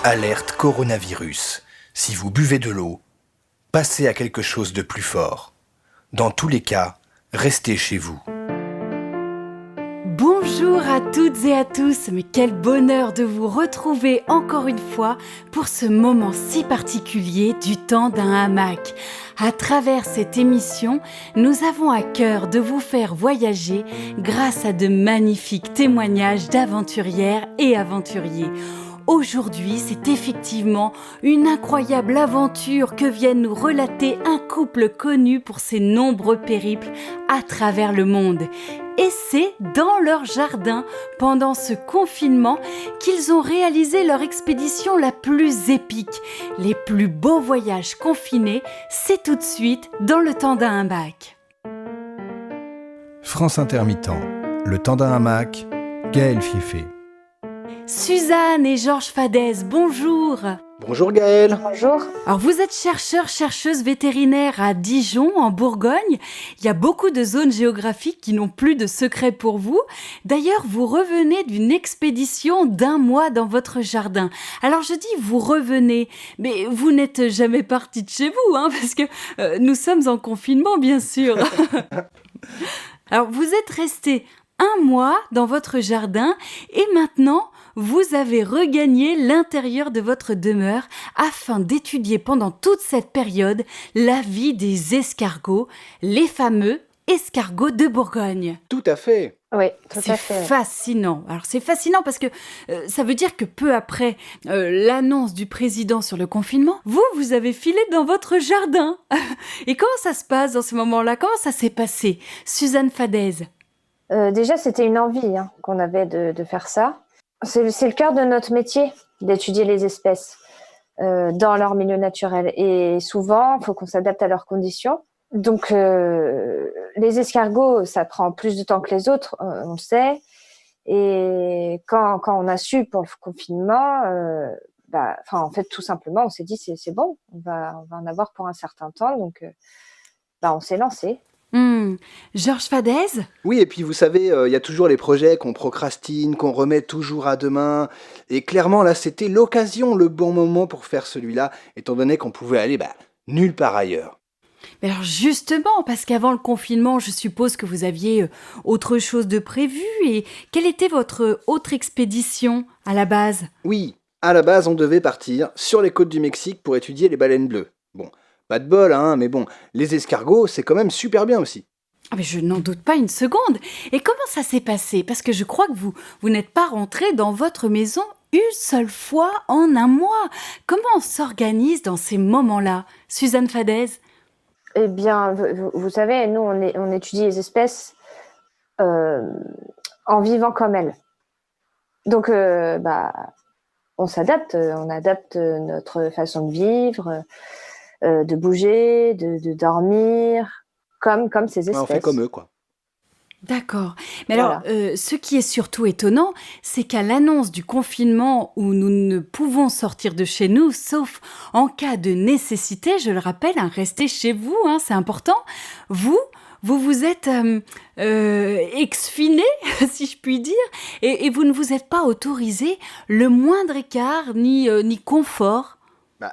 Alerte coronavirus. Si vous buvez de l'eau, passez à quelque chose de plus fort. Dans tous les cas, restez chez vous. Bonjour à toutes et à tous, mais quel bonheur de vous retrouver encore une fois pour ce moment si particulier du temps d'un hamac. À travers cette émission, nous avons à cœur de vous faire voyager grâce à de magnifiques témoignages d'aventurières et aventuriers. Aujourd'hui, c'est effectivement une incroyable aventure que viennent nous relater un couple connu pour ses nombreux périples à travers le monde. Et c'est dans leur jardin, pendant ce confinement, qu'ils ont réalisé leur expédition la plus épique. Les plus beaux voyages confinés, c'est tout de suite dans le temps d'un hamac. France Intermittent, le temps d'un hamac, Gaël Fieffé. Suzanne et Georges Fadez, bonjour. Bonjour Gaël. Bonjour. Alors vous êtes chercheurs-chercheuses vétérinaires à Dijon, en Bourgogne. Il y a beaucoup de zones géographiques qui n'ont plus de secret pour vous. D'ailleurs, vous revenez d'une expédition d'1 mois dans votre jardin. Alors je dis vous revenez, mais vous n'êtes jamais partis de chez vous, parce que nous sommes en confinement, bien sûr. Alors vous êtes restés 1 mois dans votre jardin et maintenant, vous avez regagné l'intérieur de votre demeure afin d'étudier pendant toute cette période la vie des escargots, les fameux escargots de Bourgogne. Tout à fait. Oui, tout à C'est fait. fascinant. Alors c'est fascinant parce que ça veut dire que peu après l'annonce du président sur le confinement, vous avez filé dans votre jardin. Et comment ça se passe dans ce moment-là? Comment ça s'est passé? Suzanne Fadez. Déjà, c'était une envie qu'on avait de faire ça. C'est le cœur de notre métier, d'étudier les espèces dans leur milieu naturel. Et souvent, il faut qu'on s'adapte à leurs conditions. Donc, les escargots, ça prend plus de temps que les autres, on le sait. Et quand on a su pour le confinement, en fait, tout simplement, on s'est dit, c'est bon, on va en avoir pour un certain temps. Donc, on s'est lancé. Georges Fadez? Oui, et puis vous savez, il y a toujours les projets qu'on procrastine, qu'on remet toujours à demain. Et clairement, là, c'était l'occasion, le bon moment pour faire celui-là, étant donné qu'on pouvait aller nulle part ailleurs. Mais alors justement, parce qu'avant le confinement, je suppose que vous aviez autre chose de prévu. Et quelle était votre autre expédition à la base? Oui, à la base, on devait partir sur les côtes du Mexique pour étudier les baleines bleues. Bon, pas de bol, mais bon, les escargots, c'est quand même super bien aussi. Ah mais je n'en doute pas une seconde. Et comment ça s'est passé? Parce que je crois que vous n'êtes pas rentré dans votre maison une seule fois en 1 mois. Comment on s'organise dans ces moments-là? Suzanne Fadez? Eh bien, vous savez, nous, on étudie les espèces en vivant comme elles. Donc, on s'adapte, on adapte notre façon de vivre, de bouger, de dormir, comme ces espèces. Ouais, on fait comme eux, quoi. D'accord. Mais Voilà. alors, ce qui est surtout étonnant, c'est qu'à l'annonce du confinement où nous ne pouvons sortir de chez nous, sauf en cas de nécessité, je le rappelle, restez chez vous, c'est important, vous vous êtes exfiné, si je puis dire, et vous ne vous êtes pas autorisé le moindre écart ni confort.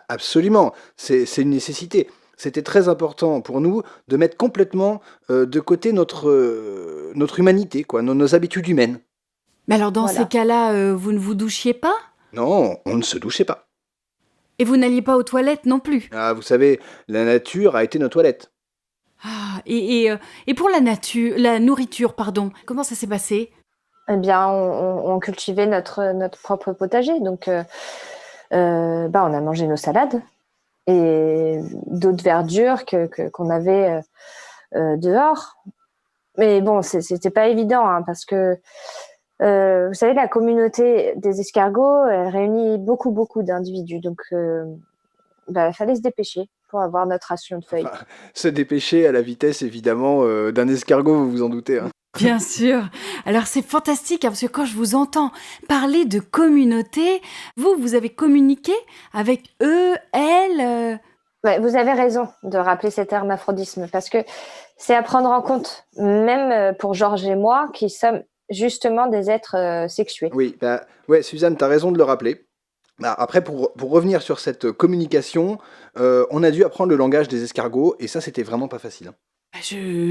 Absolument, c'est une nécessité. C'était très important pour nous de mettre complètement de côté notre humanité, quoi, nos habitudes humaines. Mais alors, dans Voilà. ces cas-là, vous ne vous douchiez pas? Non, on ne se douchait pas. Et vous n'alliez pas aux toilettes non plus? Ah, vous savez, la nature a été nos toilettes. Ah, et pour la nourriture, pardon, comment ça s'est passé? Eh bien, on cultivait notre propre potager. Donc, on a mangé nos salades et d'autres verdures qu'on avait dehors. Mais bon, c'était pas évident parce que vous savez, la communauté des escargots, elle réunit beaucoup, beaucoup d'individus. Donc, il fallait se dépêcher pour avoir notre ration de feuilles. Enfin, se dépêcher à la vitesse, évidemment, d'un escargot, vous vous en doutez. Bien sûr. Alors c'est fantastique parce que quand je vous entends parler de communauté, vous avez communiqué avec eux, elles. Ouais, vous avez raison de rappeler cet hermaphrodisme parce que c'est à prendre en compte, même pour Georges et moi, qui sommes justement des êtres sexués. Oui, ouais, Suzanne, t'as raison de le rappeler. Bah, après, pour revenir sur cette communication, on a dû apprendre le langage des escargots, et ça, c'était vraiment pas facile, hein. Bah,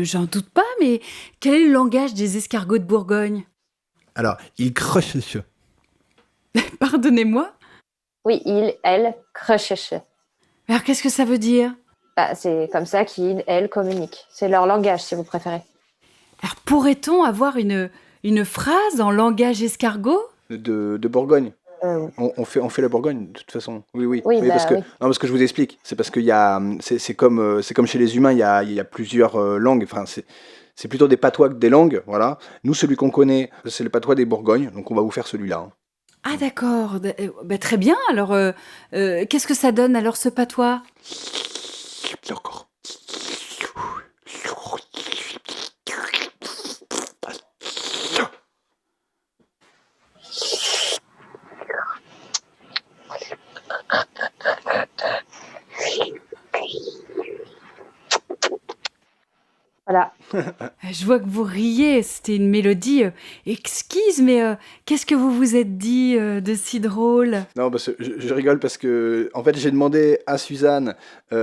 j'en doute pas, mais quel est le langage des escargots de Bourgogne? Alors, il croche le cheveu. Pardonnez-moi. Oui, il, elle, crecheche. Alors, qu'est-ce que ça veut dire? Bah, c'est comme ça qu'ils, elles communiquent. C'est leur langage, si vous préférez. Alors, pourrait-on avoir une phrase en langage escargot? De Bourgogne. Oui. On fait la Bourgogne, de toute façon. Oui, oui. Oui, Oui, bah parce que, oui. non, parce que je vous explique. C'est parce qu'il y a, c'est comme chez les humains, il y a plusieurs langues. Enfin, c'est plutôt des patois que des langues, voilà. Nous, celui qu'on connaît, c'est le patois des Bourgognes, donc on va vous faire celui-là, hein. Ah d'accord, bah, très bien. Alors, qu'est-ce que ça donne alors ce patois? Encore. Voilà. Je vois que vous riez, c'était une mélodie exquise, mais qu'est-ce que vous vous êtes dit de si drôle? Non, parce que je rigole parce que, en fait, j'ai demandé à Suzanne si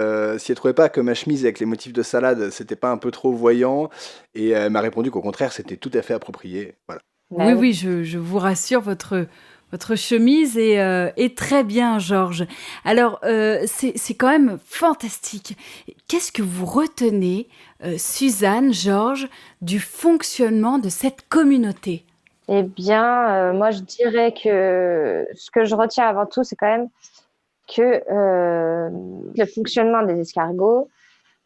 elle trouvait pas que ma chemise avec les motifs de salade, c'était pas un peu trop voyant, et elle m'a répondu qu'au contraire, c'était tout à fait approprié. Voilà. Bah Oui, oui. oui, je vous rassure, votre chemise est très bien, Georges. Alors, c'est quand même fantastique. Qu'est-ce que vous retenez, Suzanne, Georges, du fonctionnement de cette communauté? Eh bien, moi, je dirais que ce que je retiens avant tout, c'est quand même que le fonctionnement des escargots,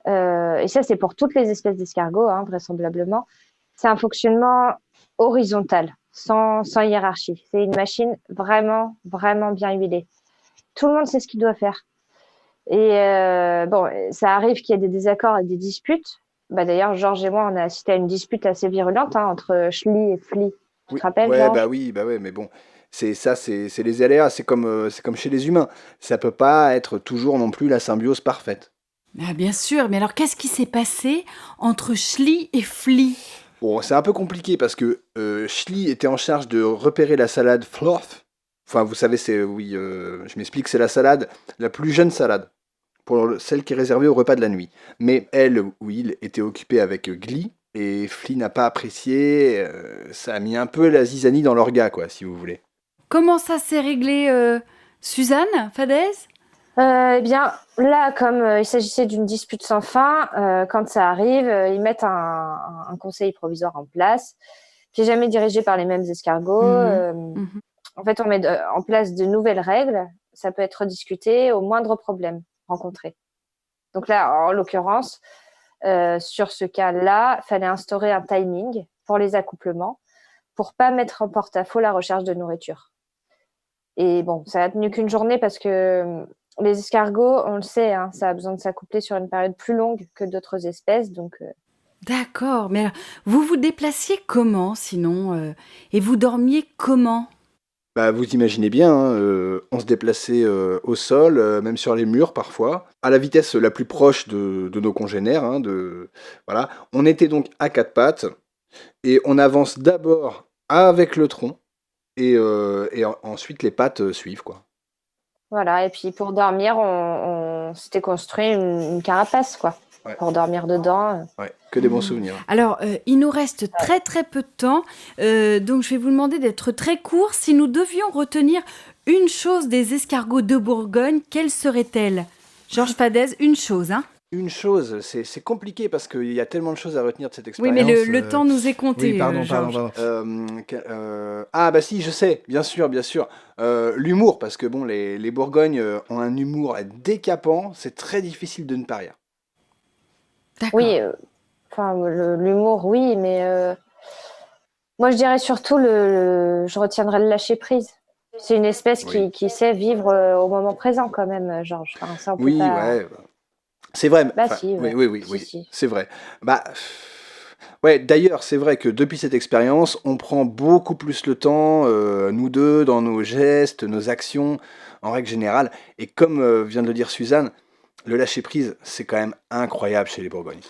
et ça, c'est pour toutes les espèces d'escargots, hein, vraisemblablement, c'est un fonctionnement horizontal, sans hiérarchie. C'est une machine vraiment, vraiment bien huilée. Tout le monde sait ce qu'il doit faire. Et bon, ça arrive qu'il y ait des désaccords et des disputes. Bah, d'ailleurs, Georges et moi, on a assisté à une dispute assez virulente, hein, entre Schlie et Fli. Tu Oui, te rappelles, ouais, Georges? bah oui, bah ouais, mais bon, c'est les aléas, c'est comme chez les humains. Ça peut pas être toujours non plus la symbiose parfaite. Ah, bien sûr, mais alors qu'est-ce qui s'est passé entre Schlie et Fli? Bon, c'est un peu compliqué parce que Schlie était en charge de repérer la salade Fluff. Enfin, vous savez, oui, je m'explique, c'est la salade, la plus jeune salade, celle qui est réservée au repas de la nuit. Mais elle, Will, était occupée avec Glee, et Flea n'a pas apprécié, ça a mis un peu la zizanie dans l'orga, quoi, si vous voulez. Comment ça s'est réglé, Suzanne, Fadez? Eh bien, là, comme il s'agissait d'une dispute sans fin, quand ça arrive, ils mettent un conseil provisoire en place, qui est jamais dirigé par les mêmes escargots. Mhm. En fait, on met en place de nouvelles règles. Ça peut être discuté au moindre problème rencontré. Donc là, en l'occurrence, sur ce cas-là, fallait instaurer un timing pour les accouplements, pour pas mettre en porte-à-faux la recherche de nourriture. Et bon, ça a tenu qu'une journée parce que les escargots, on le sait, hein, ça a besoin de s'accoupler sur une période plus longue que d'autres espèces. Donc, D'accord, mais alors, vous vous déplaciez comment sinon et vous dormiez comment? Bah, vous imaginez bien, hein, on se déplaçait au sol, même sur les murs parfois, à la vitesse la plus proche de nos congénères, hein, voilà. On était donc à quatre pattes, et on avance d'abord avec le tronc, et ensuite les pattes suivent, quoi. voilà. Et puis pour dormir, on s'était construit une carapace, quoi, Ouais, pour dormir dedans. ouais, que des bons souvenirs. Alors, il nous reste très très peu de temps, donc je vais vous demander d'être très court. Si nous devions retenir une chose des escargots de Bourgogne, quelle serait-elle? Georges Fadez, une chose, hein? Une chose, c'est compliqué parce qu'il y a tellement de choses à retenir de cette Oui, mais expérience. le temps nous est compté, Oui, pardon, Georges. Ah bah si, je sais, bien sûr, bien sûr. L'humour, parce que bon, les Bourgognes ont un humour décapant, c'est très difficile de ne pas rire. D'accord. Oui, enfin, l'humour, oui, mais moi, je dirais surtout je retiendrai le lâcher prise. C'est une espèce Oui. qui sait vivre au moment présent, quand même, Georges. Enfin, ça, on peut Oui, pas. ouais, c'est vrai. Bah, Enfin, si, oui, ouais. oui, oui, Si, oui, si. c'est vrai. Bah, ouais, d'ailleurs, c'est vrai que depuis cette expérience, on prend beaucoup plus le temps, nous deux, dans nos gestes, nos actions, en règle générale. Et comme vient de le dire Suzanne, le lâcher prise, c'est quand même incroyable chez les Bourgognes.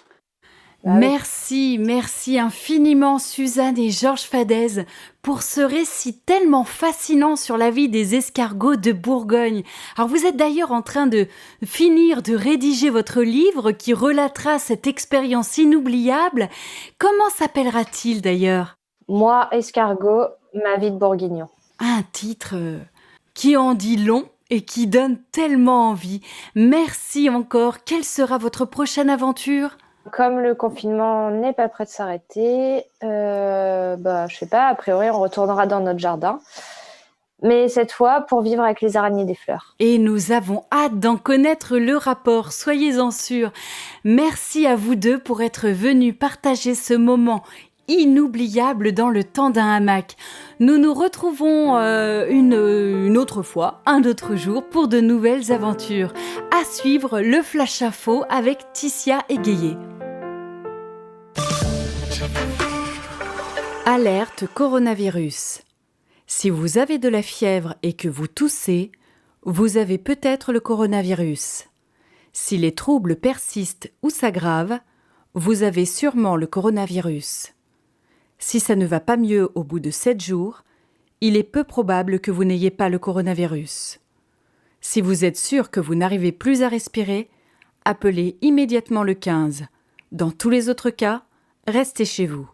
Ah oui. Merci infiniment Suzanne et Georges Fadez pour ce récit tellement fascinant sur la vie des escargots de Bourgogne. Alors vous êtes d'ailleurs en train de finir de rédiger votre livre qui relatera cette expérience inoubliable. Comment s'appellera-t-il d'ailleurs ? Moi, escargot, ma vie de bourguignon. Un titre qui en dit long et qui donne tellement envie. Merci encore. Quelle sera votre prochaine aventure ? Comme le confinement n'est pas prêt de s'arrêter, je sais pas, a priori, on retournera dans notre jardin. Mais cette fois, pour vivre avec les araignées des fleurs. Et nous avons hâte d'en connaître le rapport, soyez-en sûrs. Merci à vous deux pour être venus partager ce moment inoubliable dans le temps d'un hamac. Nous nous retrouvons une autre fois, un autre jour, pour de nouvelles aventures. À suivre le Flash Info avec Ticia Égayé. Alerte coronavirus. Si vous avez de la fièvre et que vous toussez, vous avez peut-être le coronavirus. Si les troubles persistent ou s'aggravent, vous avez sûrement le coronavirus. Si ça ne va pas mieux au bout de 7 jours, il est peu probable que vous n'ayez pas le coronavirus. Si vous êtes sûr que vous n'arrivez plus à respirer, appelez immédiatement le 15. Dans tous les autres cas, restez chez vous.